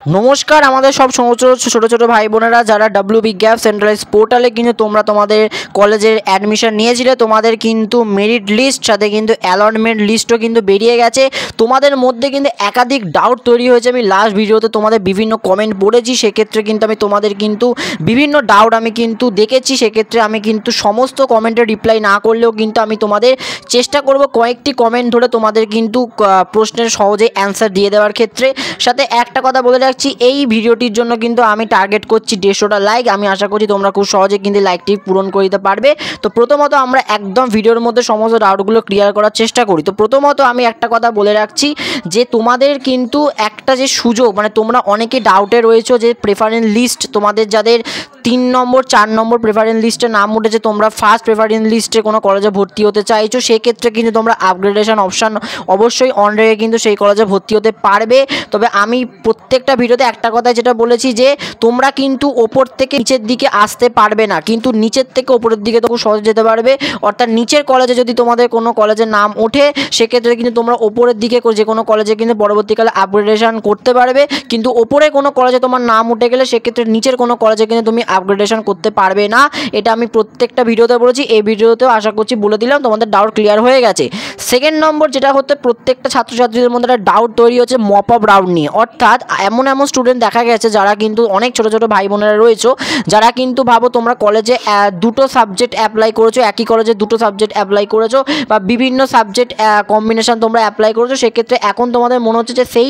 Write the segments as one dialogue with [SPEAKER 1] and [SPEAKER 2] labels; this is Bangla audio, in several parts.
[SPEAKER 1] নমস্কার আমাদের সব ছোট ছোট ভাই বোনেরা যারা ডব্লিউবি গ্যাপ সেন্ট্রালাইজ পোর্টালে কিন্তু তোমরা তোমাদের কলেজের অ্যাডমিশন নিয়েছিলে, তোমাদের কিন্তু মেরিট লিস্ট সাথে কিন্তু অ্যালটমেন্ট লিস্টও কিন্তু বেরিয়ে গেছে। তোমাদের মধ্যে কিন্তু একাধিক ডাউট তৈরি হয়েছে। আমি লাস্ট ভিডিওতে তোমাদের বিভিন্ন কমেন্ট পড়েছি, সেক্ষেত্রে কিন্তু আমি তোমাদের কিন্তু বিভিন্ন ডাউট আমি কিন্তু দেখেছি। সেক্ষেত্রে আমি কিন্তু সমস্ত কমেন্টের রিপ্লাই না করলেও কিন্তু আমি তোমাদের চেষ্টা করব কয়েকটি কমেন্ট ধরে তোমাদের কিন্তু প্রশ্নের সহজে অ্যান্সার দিয়ে দেওয়ার ক্ষেত্রে। সাথে একটা কথা বলে রাখছি, এই ভিডিওটির জন্য কিন্তু আমি টার্গেট করছি 150টা লাইক। আমি আশা করছি তোমরা খুব সহজে কিন্তু লাইকটি পূরণ করে দিতে পারবে। তো প্রথমত আমরা একদম ভিডিওর মধ্যে সমস্ত ডাউটগুলো ক্লিয়ার করার চেষ্টা করি। তো প্রথমত আমি একটা কথা বলে রাখছি যে তোমাদের কিন্তু একটা যে সুযোগ, মানে তোমরা অনেকে ডাউটে রয়েছো যে প্রেফারেন্স লিস্ট তোমাদের যাদের 3 নম্বর 4 নম্বর প্রেফারেন্স লিস্টে নাম উঠেছে, তোমরা ফার্স্ট প্রেফারেন্স লিস্টে কোনো কলেজে ভর্তি হতে চাইছো, সেক্ষেত্রে কিন্তু তোমরা আপগ্রেডেশন অপশান অবশ্যই অন রেখে কিন্তু সেই কলেজে ভর্তি হতে পারবে। তবে আমি প্রত্যেকটা ভিডিওতে একটা কথা যেটা বলেছি যে তোমরা কিন্তু ওপর থেকে নিচের দিকে আসতে পারবে না, কিন্তু নিচের থেকে ওপরের দিকে তো খুব সহজে যেতে পারবে। অর্থাৎ নিচের কলেজে যদি তোমাদের কোনো কলেজের নাম ওঠে, সেক্ষেত্রে কিন্তু তোমরা ওপরের দিকে যে কোনো কলেজে কিন্তু পরবর্তীকালে আপগ্রেডেশন করতে পারবে। কিন্তু ওপরে কোনো কলেজে তোমার নাম উঠে গেলে সেক্ষেত্রে নিচের কোনো কলেজে কিন্তু তুমি আপগ্রেডেশন করতে পারবে না। এটা আমি প্রত্যেকটা ভিডিওতে বলেছি, এই ভিডিওতেও আশা করছি বলে দিলাম, তোমাদের ডাউট ক্লিয়ার হয়ে গেছে। সেকেন্ড নম্বর যেটা হতে প্রত্যেকটা ছাত্রছাত্রীদের মধ্যে একটা ডাউট তৈরি হচ্ছে মপ আপ রাউন্ড নিয়ে। অর্থাৎ এমন স্টুডেন্ট দেখা গেছে যারা কিন্তু অনেক ছোট ছোট ভাই বোনেরা রয়েছে, যারা কিন্তু ভাবো তোমরা কলেজে দুটো সাবজেক্ট অ্যাপ্লাই করেছো, একই কলেজে দুটো সাবজেক্ট অ্যাপ্লাই করেছো বা বিভিন্ন সাবজেক্ট কম্বিনেশন তোমরা অ্যাপ্লাই করেছো। সেক্ষেত্রে এখন তোমাদের মনে হচ্ছে যে সেই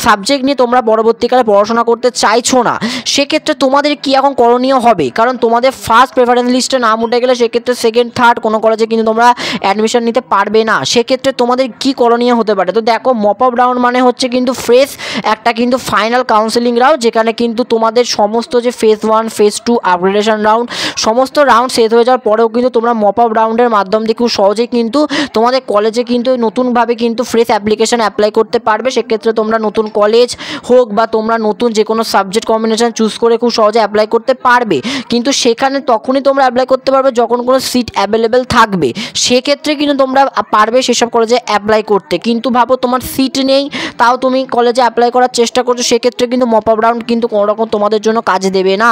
[SPEAKER 1] সাবজেক্ট নিয়ে তোমরা পরবর্তীকালে পড়াশোনা করতে চাইছো না। সেক্ষেত্রে তোমাদের কি এখন করণীয় হবে? কারণ তোমাদের ফার্স্ট প্রেফারেন্স লিস্টে নাম উঠে গেলে সেক্ষেত্রে সেকেন্ড থার্ড কোনো কলেজে কিন্তু তোমরা অ্যাডমিশন নিতে পারবে না। সেক্ষেত্রে তোমাদের কি করণীয় হতে পারে? তো দেখো, মপ আপ রাউন্ড মানে হচ্ছে কিন্তু ফ্রেশ একটা কিন্তু ফাইনাল কাউন্সেলিং রাউন্ড, যেখানে কিন্তু তোমাদের সমস্ত যে ফেজ 1 ফেজ 2 আপগ্রেডেশন রাউন্ড সমস্ত রাউন্ড শেষ হয়ে যাওয়ার পরেও কিন্তু তোমরা মপ আপ রাউন্ডের মাধ্যম দিয়ে খুব সহজেই কিন্তু তোমাদের কলেজে কিন্তু নতুনভাবে কিন্তু ফ্রেশ অ্যাপ্লিকেশন অ্যাপ্লাই করতে পারবে। সেক্ষেত্রে তোমরা নতুন কলেজ হোক বা তোমরা নতুন যে কোনো সাবজেক্ট কম্বিনেশন চুজ করে খুব সহজে অ্যাপ্লাই করতে পারবে। কিন্তু সেখানে তখনই তোমরা অ্যাপ্লাই করতে পারবে যখন কোনো সিট অ্যাভেলেবেল থাকবে। সেক্ষেত্রে কিন্তু তোমরা পারবে সেসব কলেজে অ্যাপ্লাই করতে। কিন্তু ভাবো তোমার সিট নেই, তাও তুমি কলেজে অ্যাপ্লাই করার চেষ্টা করছো, সেক্ষেত্রে কিন্তু মপ আপ রাউন্ড কিন্তু কোনো রকম তোমাদের জন্য কাজ দেবে না।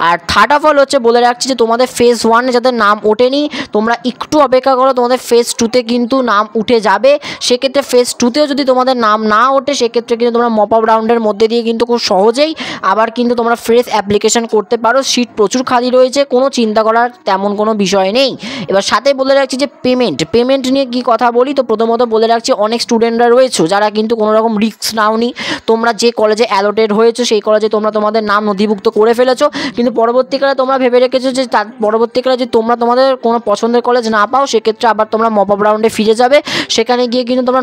[SPEAKER 1] আর থার্ড অফ অল হচ্ছে বলে রাখছি যে তোমাদের ফেজ 1 যাদের নাম ওঠেনি, তোমরা একটু অপেক্ষা করো, তোমাদের ফেজ 2তে কিন্তু নাম উঠে যাবে। সেক্ষেত্রে ফেজ 2তেও যদি তোমাদের নাম না ওঠে, সেক্ষেত্রে কিন্তু তোমরা মপ আপ রাউন্ডের মধ্যে দিয়ে কিন্তু খুব সহজেই আবার কিন্তু তোমরা ফ্রেশ অ্যাপ্লিকেশন করতে পারো। সিট প্রচুর খালি রয়েছে, কোনো চিন্তা করার তেমন কোনো বিষয় নেই। এবার সাথে বলে রাখছি যে পেমেন্ট নিয়ে কি কথা বলি। তো প্রথমত বলে রাখছি, অনেক স্টুডেন্টরা রয়েছে যারা কিন্তু কোনো রকম রিস্ক নাওনি। তোমরা যে কলেজে অ্যালোটেড হয়েছে সেই কলেজে তোমরা তোমাদের নাম নথিভুক্ত করে ফেলেছো, কিন্তু পরবর্তীকালে তোমরা ভেবে রেখেছো যে তার পরবর্তীকালে যদি তোমরা তোমাদের কোনো পছন্দের কলেজ না পাও, সেক্ষেত্রে আবার তোমরা মপ আপ রাউন্ডে ফিরে যাবে। সেখানে গিয়ে কিন্তু তোমরা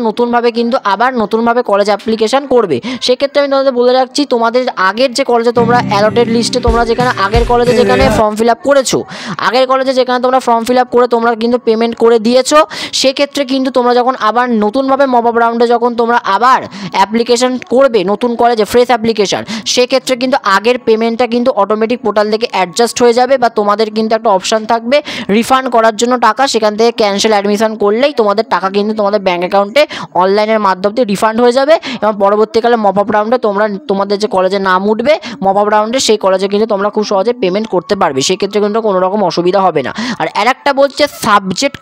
[SPEAKER 1] নতুনভাবে কলেজ অ্যাপ্লিকেশন করবে। সেক্ষেত্রে আমি তোমাদের বলে রাখছি, তোমাদের আগের যে কলেজে তোমরা অ্যালোটেড লিস্টে তোমরা যেখানে আগের কলেজে যেখানে ফর্ম ফিল আপ করেছো, আগের কলেজে যেখানে তোমরা ফর্ম ফিল আপ করে তোমরা কিন্তু পেমেন্ট করে দিয়েছো, সেক্ষেত্রে কিন্তু তোমরা যখন আবার নতুনভাবে মপ আপ রাউন্ডে যখন তোমরা আবার অ্যাপ্লিকেশন করবে নতুন কলেজে ফ্রেশ অ্যাপ্লিকেশন, সেক্ষেত্রে কিন্তু আগের পেমেন্টটা কিন্তু অটোমেটিক পোর্টাল থেকে অ্যাডজাস্ট হয়ে যাবে বা তোমাদের কিন্তু একটা অপশান থাকবে রিফান্ড করার জন্য টাকা। সেখান থেকে ক্যান্সেল অ্যাডমিশন করলেই তোমাদের টাকা কিন্তু তোমাদের ব্যাঙ্ক অ্যাকাউন্টে অনলাইনের মাধ্যম দিয়ে রিফান্ড হয়ে যাবে। এবং পরবর্তীকালে মপ আপ রাউন্ডে তোমরা তোমাদের যে কলেজে নাম উঠবে মপ আপ রাউন্ডে, সেই কলেজে কিন্তু তোমরা খুব সহজে পেমেন্ট করতে পারবে। সেক্ষেত্রে কিন্তু কোনো রকম অসুবিধা হবে না। আর আরেকটা বলছে সাবজেক্ট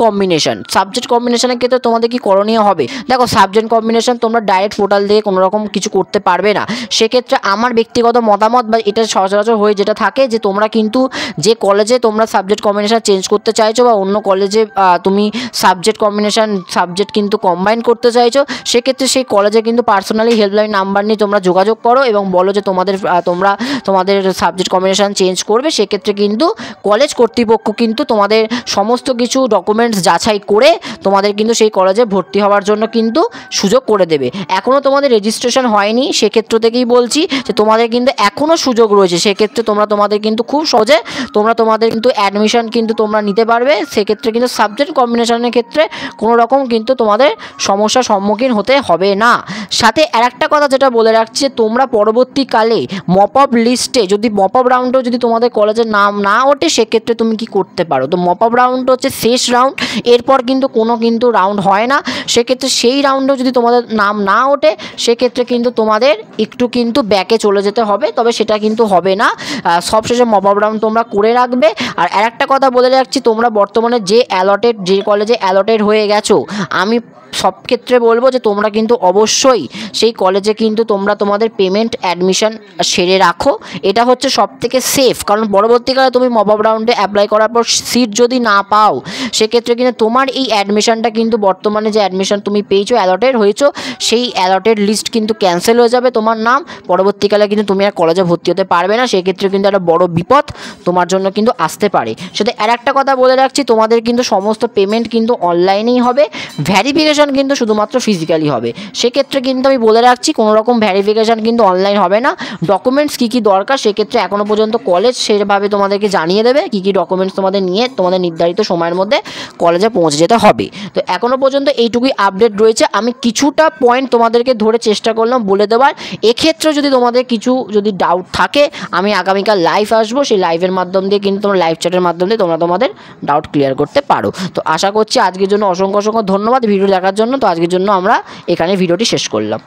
[SPEAKER 1] কম্বিনেশনের ক্ষেত্রে তোমাদের কি করণীয় হবে? দেখো, সাবজেক্ট কম্বিনেশন তোমরা ডাইরেক্ট পোর্টাল দিয়ে কোনো রকম কিছু করতে পারবে না। সেক্ষেত্রে আমার ব্যক্তিগত মতামত বা এটা সচরাচর হয়ে যেটা থাকে যে তোমরা কিন্তু যে কলেজে তোমরা সাবজেক্ট কম্বিনেশন চেঞ্জ করতে চাইছো বা অন্য কলেজে তুমি সাবজেক্ট কিন্তু কম্বাইন করতে চাইছো, সেক্ষেত্রে সেই কলেজে কিন্তু পার্সোনালি হেল্পলাইন নাম্বার নিয়ে তোমরা যোগাযোগ করো এবং বলো যে তোমাদের সাবজেক্ট কম্বিনেশন চেঞ্জ করবে। সেক্ষেত্রে কিন্তু কলেজ কর্তৃপক্ষ কিন্তু তোমাদের সমস্ত কিছু ডকুমেন্টস যাচাই করে তোমাদের কিন্তু সেই কলেজে ভর্তি হওয়ার জন্য কিন্তু সুযোগ করে দেবে। এখনও তোমাদের রেজিস্ট্রেশন হয়নি, সেক্ষেত্র থেকেই বলছি যে তোমাদের কিন্তু এখনও সুযোগ রয়েছে। সেক্ষেত্রে তোমাদের কিন্তু খুব সহজে তোমাদের কিন্তু অ্যাডমিশন কিন্তু তোমরা নিতে পারবে। সেক্ষেত্রে কিন্তু সাবজেক্ট কম্বিনেশনের ক্ষেত্রে কোনো রকম কিন্তু তোমাদের সমস্যার সম্মুখীন হতে হবে না। সাথে আরেকটা কথা যেটা বলে রাখছি, তোমরা পরবর্তীকালে মপ আপ লিস্টে যদি মপ আপ রাউন্ডেও যদি তোমাদের কলেজের নাম না ওঠে, সেক্ষেত্রে তুমি কি করতে পারো? তো মপ আপ রাউন্ড হচ্ছে শেষ রাউন্ড, এরপর কিন্তু কোনো রাউন্ড হয় না। সেক্ষেত্রে সেই রাউন্ডেও যদি তোমাদের নাম না ওঠে, সেক্ষেত্রে কিন্তু তোমাদের একটু কিন্তু ব্যাকে চলে যেতে হবে, তবে সেটা কিন্তু হবে না। সবশেষে মপ আপ রাউন্ড তোমরা করে রাখবে। আর আরেকটা কথা বলে রাখছি, তোমরা বর্তমানে যে কলেজে অ্যালটেড হয়ে গেছো, আমি সব ক্ষেত্রে বলবো যে তোমরা কিন্তু অবশ্যই সেই কলেজে কিন্তু তোমরা তোমাদের পেমেন্ট অ্যাডমিশন সেরে রাখো। এটা হচ্ছে সবথেকে সেফ, কারণ পরবর্তীকালে তুমি মপ আপ রাউন্ডে অ্যাপ্লাই করার পর সিট যদি না পাও, সেক্ষেত্রে কিন্তু তোমার এই অ্যাডমিশনটা কিন্তু বর্তমানে যে অ্যাডমিশন তুমি পেয়েছো, অ্যালটেড হয়েছো, সেই অ্যালটেড লিস্ট কিন্তু ক্যান্সেল হয়ে যাবে তোমার নাম। পরবর্তীকালে কিন্তু তুমি আর কলেজে ভর্তি হতে পারবে না, সেক্ষেত্রে কিন্তু একটা বড় বিপদ তোমার জন্য কিন্তু আসতে পারে। সাথে আর একটা কথা বলে রাখছি, তোমাদের কিন্তু সমস্ত পেমেন্ট কিন্তু অনলাইনেই হবে, ভ্যারিফিকেশন কিন্তু শুধুমাত্র ফিজিক্যালি হবে। সেক্ষেত্রে কিন্তু আমি বলে রাখছি, কোনো রকম ভ্যারিফিকেশান কিন্তু অনলাইন হবে না। ডকুমেন্টস কী কী দরকার, সেক্ষেত্রে এখনও পর্যন্ত কলেজ সেভাবে তোমাদেরকে জানিয়ে দেবে কী কী ডকুমেন্টস তোমাদের নিয়ে তোমাদের নির্ধারিত সময়ের মধ্যে কলেজে পৌঁছে যেতে হবে। তো এখনও পর্যন্ত এইটুকুই আপডেট রয়েছে। আমি কিছুটা পয়েন্ট তোমাদেরকে ধরে চেষ্টা করলাম বলে দেওয়ার। এক্ষেত্রে যদি তোমাদের কিছু ডাউট থাকে, আমি আগামীকাল লাইভ আসবো, সেই লাইভের মাধ্যম দিয়ে কিন্তু তোমরা লাইভ চ্যাটের মাধ্যম দিয়ে তোমরা তোমাদের ডাউট ক্লিয়ার করতে পারো। তো আশা করছি আজকের জন্য অসংখ্য ধন্যবাদ ভিডিও দেখার জন্য। তো আজকের জন্য আমরা এখানে ভিডিওটি শেষ করলাম।